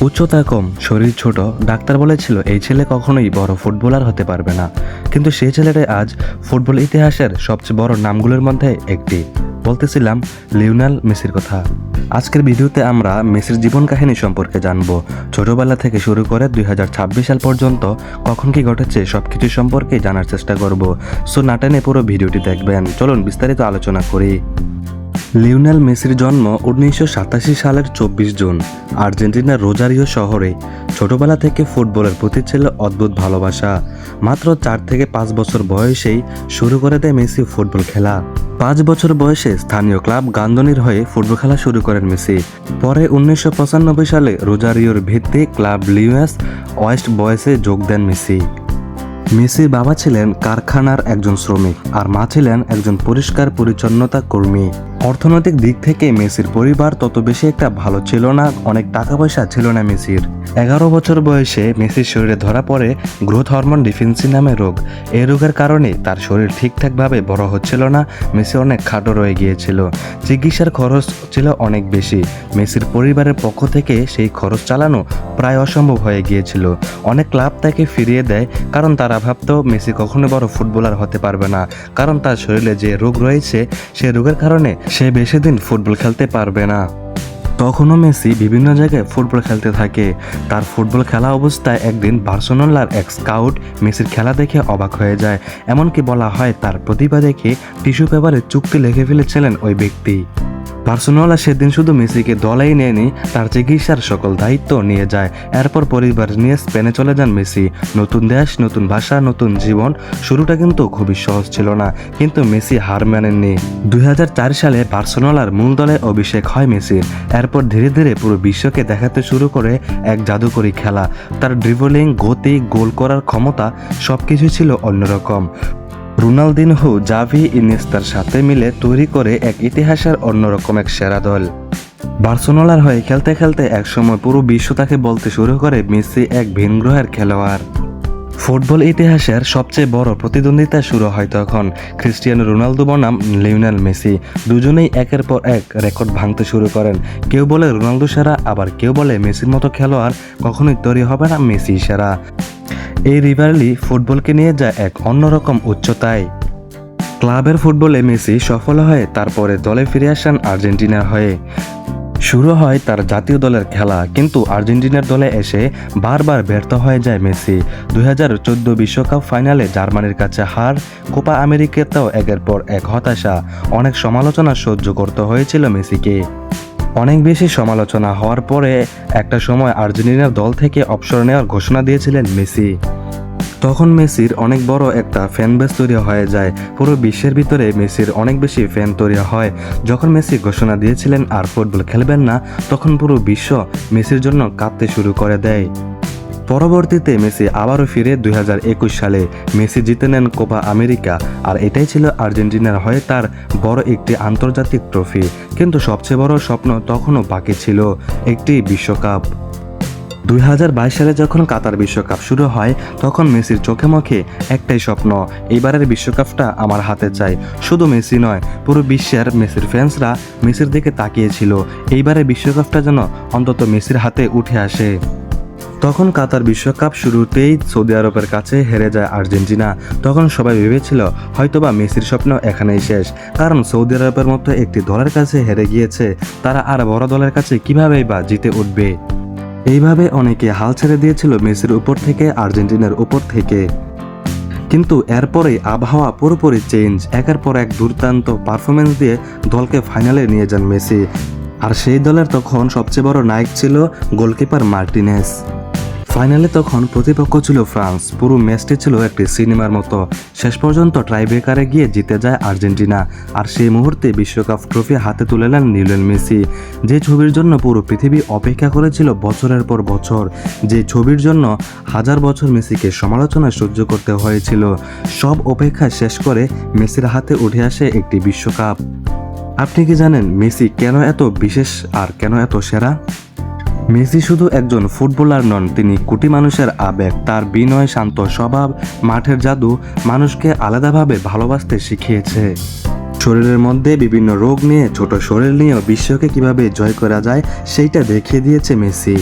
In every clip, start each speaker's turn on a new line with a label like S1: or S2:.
S1: উচ্চতা কম, শরীর ছোট, ডাক্তার বলেছিল এই ছেলে কখনোই বড় ফুটবলার হতে পারবে না। কিন্তু সেই ছেলেটাই আজ ফুটবল ইতিহাসের সবচেয়ে বড় নামগুলোর মধ্যে একটি। বলতেছিলাম লিওনেল মেসির কথা। আজকের ভিডিওতে আমরা মেসির জীবন কাহিনী সম্পর্কে জানব। ছোটবেলা থেকে শুরু করে 2026 সাল পর্যন্ত কখন কি ঘটেছে সবকিছু সম্পর্কে জানার চেষ্টা করব। সো না টেনে পুরো ভিডিওটি দেখবেন। চলুন বিস্তারিত আলোচনা করি। লিওনেল মেসির জন্ম 1987 সালের 24 জুন আর্জেন্টিনার রোজারিও শহরে। ছোটবেলা থেকে ফুটবলের প্রতি ছিল অদ্ভুত ভালোবাসা। মাত্র 4 থেকে 5 বছর বয়সেই শুরু করে দেয় মেসি ফুটবল খেলা। 5 বছর বয়সে স্থানীয় ক্লাব গান্দোনির হয়ে ফুটবল খেলা শুরু করেন মেসি। পরে 1995 সালে রোজারিওর ভিত্তিক ক্লাব লিওনেস ওয়েস্ট বয়েসে যোগ দেন মেসি। মেসির বাবা ছিলেন কারখানার একজন শ্রমিক আর মা ছিলেন একজন পরিষ্কার পরিচ্ছন্নতা কর্মী। অর্থনৈতিক দিক থেকে মেসির পরিবার তত বেশি একটা ভালো ছিল না, অনেক টাকা পয়সা ছিল না মেসির। 11 বছর বয়সে মেসির শরীরে ধরা পড়ে গ্রোথ হরমোন ডিফিসিয়েন্সি নামে রোগ। এই রোগের কারণে তার শরীর ঠিকঠাকভাবে বড় হচ্ছিল না, মেসি অনেক খাটো রয়ে গিয়েছিল। চিকিৎসার খরচ ছিল অনেক বেশি। মেসির পরিবারের পক্ষ থেকে সেই খরচ চালানো প্রায় অসম্ভব হয়ে গিয়েছিল। অনেক ক্লাব তাকে ফিরিয়ে দেয়, কারণ তারা ভাবতো মেসি কখনো বড় ফুটবলার হতে পারবে না, কারণ তার শরীরে যে রোগ রয়েছে সেই রোগের কারণে সে বেশি দিন ফুটবল খেলতে পারবে না। তখনও মেসি বিভিন্ন জায়গায় ফুটবল খেলতে থাকে। তার ফুটবল খেলা অবস্থায় একদিন বার্সেলোনার এক স্কাউট মেসির খেলা দেখে অবাক হয়ে যায়। এমনকি বলা হয় তার প্রতিভা দেখে টিস্যু পেপারে চুক্তি লিখে ফেলেছিলেন ওই ব্যক্তি। বার্সেলোনা সেদিন শুধু মেসিকে দলেই নেয়নি, তার চিকিৎসার সকল দায়িত্ব নিয়ে যায়। এরপর পরিবার নিয়ে স্পেনে চলে যান মেসি। নতুন দেশ, নতুন ভাষা, নতুন জীবন। শুরুটা কিন্তু খুবই সহজ ছিল না, কিন্তু মেসি হার মানেননি। 2004 সালে বার্সেলোনার মূল দলে অভিষেক হয় মেসির। এরপর ধীরে ধীরে পুরো বিশ্বকে দেখাতে শুরু করে এক জাদুকরী খেলা। তার ড্রিবলিং, গতি, গোল করার ক্ষমতা সবকিছু ছিল অন্যরকম। রোনালদিনহো, জাভি, ইনিয়েস্তার সাথে মিলে তৈরি করে এক ইতিহাসের অন্যরকম এক সেরা দল। বার্সেলোনার হয়ে খেলতে খেলতে একসময় পুরো বিশ্ব তাকে বলতে শুরু করে মেসি এক ভিনগ্রহের খেলোয়াড়। ফুটবল ইতিহাসের সবচেয়ে বড় প্রতিদ্বন্দ্বিতা শুরু হয় তখন। ক্রিস্টিয়ানো রোনালদো বনাম লিওনেল মেসি দুজনেই একের পর এক রেকর্ড ভাঙতে শুরু করেন। কেউ বলে রোনালদো সেরা, আবার কেউ বলে মেসির মতো খেলোয়াড় কখনোই তৈরি হবে না, মেসি সেরা। এই রিভারলি ফুটবলকে নিয়ে যায় এক অন্যরকম উচ্চতায়। ক্লাবের ফুটবলে মেসি সফল হয়ে তারপরে দলে ফিরে আসেন আর্জেন্টিনার হয়ে। শুরু হয় তার জাতীয় দলের খেলা, কিন্তু আর্জেন্টিনার দলে এসে বারবার ব্যর্থ হয়ে যায় মেসি। 2014 বিশ্বকাপ ফাইনালে জার্মানির কাছে হার, কোপা আমেরিকাতেও একের পর এক হতাশা। অনেক সমালোচনা সহ্য করতে হয়েছিল মেসিকে। অনেক বেশি সমালোচনা হওয়ার পরে একটা সময় আর্জেন্টিনার দল থেকে অবসর নেওয়ার ঘোষণা দিয়েছিলেন মেসি। তখন মেসির অনেক বড় একটা ফ্যান বেস তৈরি হয়ে যায়। পুরো বিশ্বের ভিতরে মেসির অনেক বেশি ফ্যান তৈরি হয়। যখন মেসি ঘোষণা দিয়েছিলেন আর ফুটবল খেলবেন না, তখন পুরো বিশ্ব মেসির জন্য কাঁদতে শুরু করে দেয়। পরবর্তীতে মেসি আবারও ফিরে 2021 সালে। মেসি জিতে নেন কোপা আমেরিকা, আর এটাই ছিল আর্জেন্টিনার হয়ে তার বড় একটি আন্তর্জাতিক ট্রফি। কিন্তু সবচেয়ে বড় স্বপ্ন তখনও বাকি ছিল, একটি বিশ্বকাপ। 2022 সালে যখন কাতার বিশ্বকাপ শুরু হয়, তখন মেসির চোখে মুখে একটাই স্বপ্ন, এইবারের বিশ্বকাপটা আমার হাতে চাই। শুধু মেসি নয়, পুরো বিশ্বের মেসির ফ্যান্সরা মেসির দিকে তাকিয়েছিল, এইবারের বিশ্বকাপটা যেন অন্তত মেসির হাতে উঠে আসে। তখন কাতার বিশ্বকাপ শুরুতেই সৌদি আরবের কাছে হেরে যায় আর্জেন্টিনা। তখন সবাই ভেবেছিল হয়তোবা মেসির স্বপ্ন এখানেই শেষ, কারণ সৌদি আরবের মতো একটি দলের কাছে হেরে গিয়েছে, তারা আর বড় দলের কাছে কিভাবেই বা জিতে উঠবে। এইভাবে অনেকে হাল ছেড়ে দিয়েছিল মেসির উপর থেকে, আর্জেন্টিনার উপর থেকে। কিন্তু এরপরে আবহাওয়া পুরোপুরি চেঞ্জ। একের পর এক দুর্দান্ত পারফরমেন্স দিয়ে দলকে ফাইনালে নিয়ে যান মেসি। আর সেই দলের তখন সবচেয়ে বড় নায়ক ছিল গোলকিপার মার্টিনেস। ফাইনালে তখন প্রতিপক্ষ ছিল ফ্রান্স। পুরো ম্যাচটি ছিল একটি সিনেমার মতো। শেষ পর্যন্ত টাইব্রেকারে গিয়ে জিতে যায় আর্জেন্টিনা, আর সেই মুহূর্তে বিশ্বকাপ ট্রফি হাতে তুলে নেন লিওনেল মেসি। যে ছবির জন্য পুরো পৃথিবী অপেক্ষা করেছিল বছরের পর বছর, যে ছবির জন্য হাজার বছর মেসিকে সমালোচনা সহ্য করতে হয়েছিল, সব অপেক্ষা শেষ করে মেসির হাতে উঠে আসে একটি বিশ্বকাপ। আপনি কি জানেন মেসি কেন এত বিশেষ আর কেন এত সেরা? মেসি শুধু একজন ফুটবলার নন, তিনি কোটি মানুষের আবেগ। তার বিনয়, শান্ত স্বভাব, মাঠের জাদু মানুষকে আলাদাভাবে ভালোবাসতে শিখিয়েছে। শরীরের মধ্যে বিভিন্ন রোগ নিয়ে, ছোট শরীর নিয়েও বিশ্বকে কিভাবে জয় করা যায় সেইটা দেখিয়ে দিয়েছে মেসি।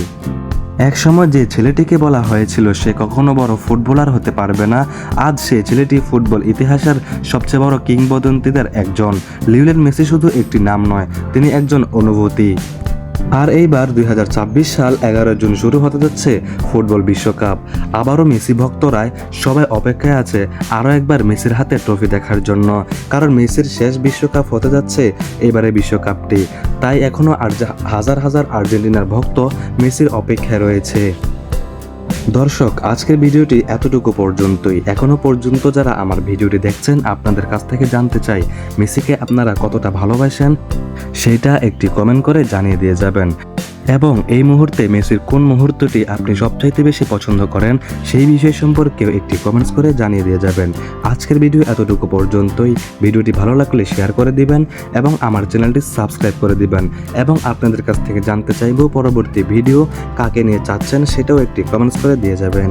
S1: একসময় যে ছেলেটিকে বলা হয়েছিল সে কখনো বড় ফুটবলার হতে পারবে না, আজ সে ছেলেটি ফুটবল ইতিহাসের সবচেয়ে বড় কিংবদন্তিদের একজন। লিওনেল মেসি শুধু একটি নাম নয়, তিনি একজন অনুভূতি। আর এইবার 2026 সাল 11 জুন শুরু হতে যাচ্ছে ফুটবল বিশ্বকাপ। আবারও মেসি ভক্তরাই সবাই অপেক্ষায় আছে আরও একবার মেসির হাতে ট্রফি দেখার জন্য, কারণ মেসির শেষ বিশ্বকাপ হতে যাচ্ছে এবারে বিশ্বকাপটি। তাই এখনও হাজার হাজার আর্জেন্টিনার ভক্ত মেসির অপেক্ষায় রয়েছে। দর্শক, আজকের ভিডিওটি এতটুকু পর্যন্তই। এখনো পর্যন্ত যারা আমার ভিডিওটি দেখছেন, আপনাদের কাছ থেকে জানতে চাই মেসিকে আপনারা কতটা ভালোবাসেন, সেটা একটি কমেন্ট করে জানিয়ে দিয়ে যাবেন। এবং এই মুহূর্তে মেসির কোন মুহূর্তটি আপনি সবচাইতে বেশি পছন্দ করেন সেই বিষয় সম্পর্কেও একটি কমেন্টস করে জানিয়ে দিয়ে যাবেন। আজকের ভিডিও এতটুকু পর্যন্তই। ভিডিওটি ভালো লাগলে শেয়ার করে দিবেন এবং আমার চ্যানেলটি সাবস্ক্রাইব করে দিবেন। এবং আপনাদের কাছ থেকে জানতে চাইবো পরবর্তী ভিডিও কাকে নিয়ে চাচ্ছেন, সেটাও একটি কমেন্টস করে দিয়ে যাবেন।